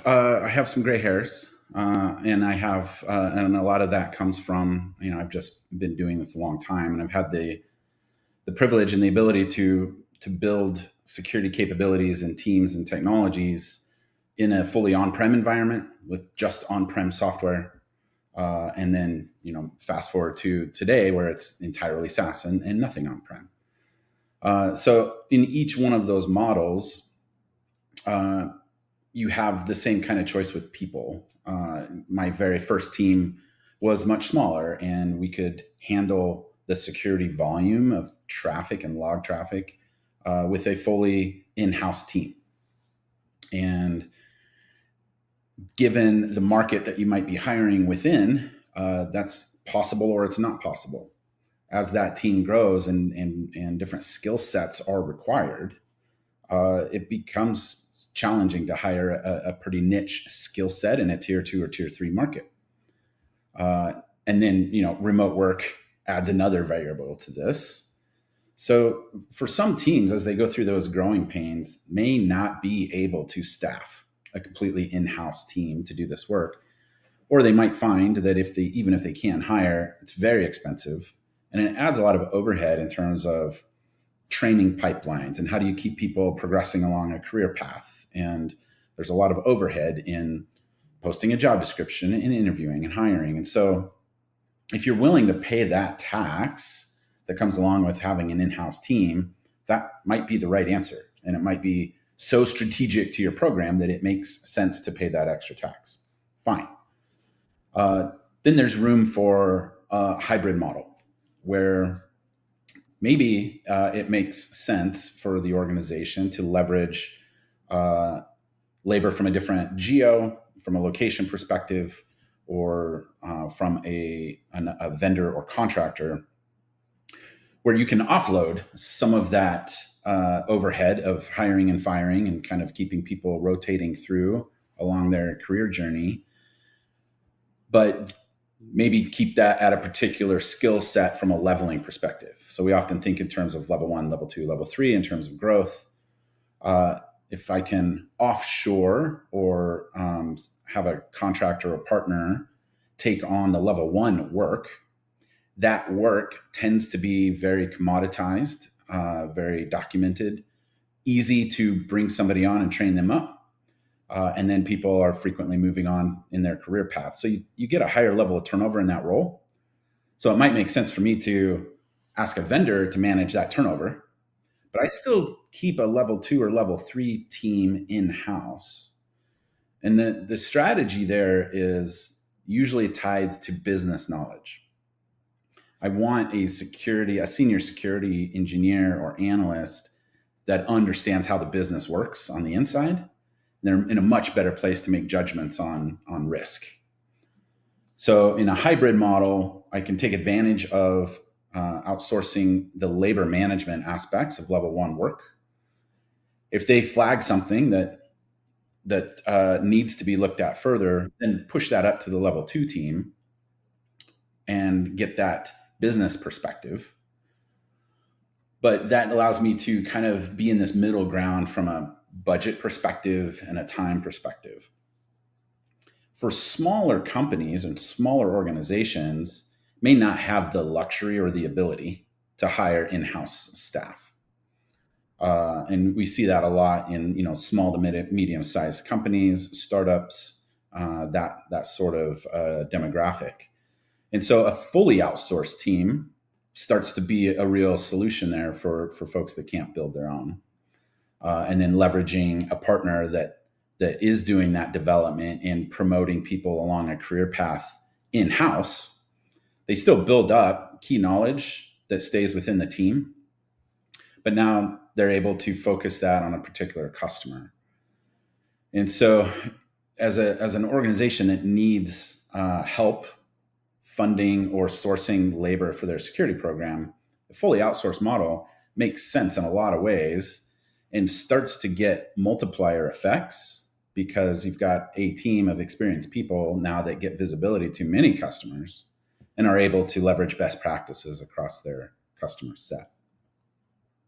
I have some gray hairs, and I have, and a lot of that comes from, I've just been doing this a long time, and I've had the privilege and the ability to build security capabilities and teams and technologies in a fully on-prem environment with just on-prem software, and then fast forward to today where it's entirely SaaS and nothing on-prem. So in each one of those models, you have the same kind of choice with people. My very first team was much smaller, and we could handle the security volume of traffic and log traffic with a fully in-house team. And given the market that you might be hiring within, that's possible or it's not possible. As that team grows and different skill sets are required, it becomes challenging to hire a pretty niche skill set in a tier 2 or tier 3 market. And then, remote work adds another variable to this. So for some teams, as they go through those growing pains, may not be able to staff a completely in-house team to do this work. Or they might find that even if they can't hire, it's very expensive. And it adds a lot of overhead in terms of training pipelines and how do you keep people progressing along a career path. And there's a lot of overhead in posting a job description and interviewing and hiring. And so if you're willing to pay that tax that comes along with having an in-house team, that might be the right answer. And it might be so strategic to your program that it makes sense to pay that extra tax. Fine. Then there's room for a hybrid model where maybe it makes sense for the organization to leverage labor from a different geo, from a location perspective, or from a vendor or contractor, where you can offload some of that overhead of hiring and firing and kind of keeping people rotating through along their career journey, but maybe keep that at a particular skill set from a leveling perspective. So we often think in terms of level 1, level 2, level 3 in terms of growth. If I can offshore or have a contractor or partner take on the level 1 work, that work tends to be very commoditized, very documented, easy to bring somebody on and train them up. And then people are frequently moving on in their career path. So you get a higher level of turnover in that role. So it might make sense for me to ask a vendor to manage that turnover, but I still keep a level 2 or level 3 team in-house. And the strategy there is usually tied to business knowledge. I want a senior security engineer or analyst that understands how the business works on the inside. They're in a much better place to make judgments on risk. So in a hybrid model, I can take advantage of outsourcing the labor management aspects of level 1 work. If they flag something that needs to be looked at further, then push that up to the level 2 team and get that business perspective. But that allows me to kind of be in this middle ground from a budget perspective and a time perspective. For smaller companies and smaller organizations may not have the luxury or the ability to hire in-house staff. And we see that a lot in small to medium-sized companies, startups, that sort of demographic. And so a fully outsourced team starts to be a real solution there for folks that can't build their own. And then leveraging a partner that is doing that development and promoting people along a career path in-house. They still build up key knowledge that stays within the team, but now they're able to focus that on a particular customer. And so as an organization that needs help funding or sourcing labor for their security program, the fully outsourced model makes sense in a lot of ways and starts to get multiplier effects because you've got a team of experienced people now that get visibility to many customers and are able to leverage best practices across their customer set.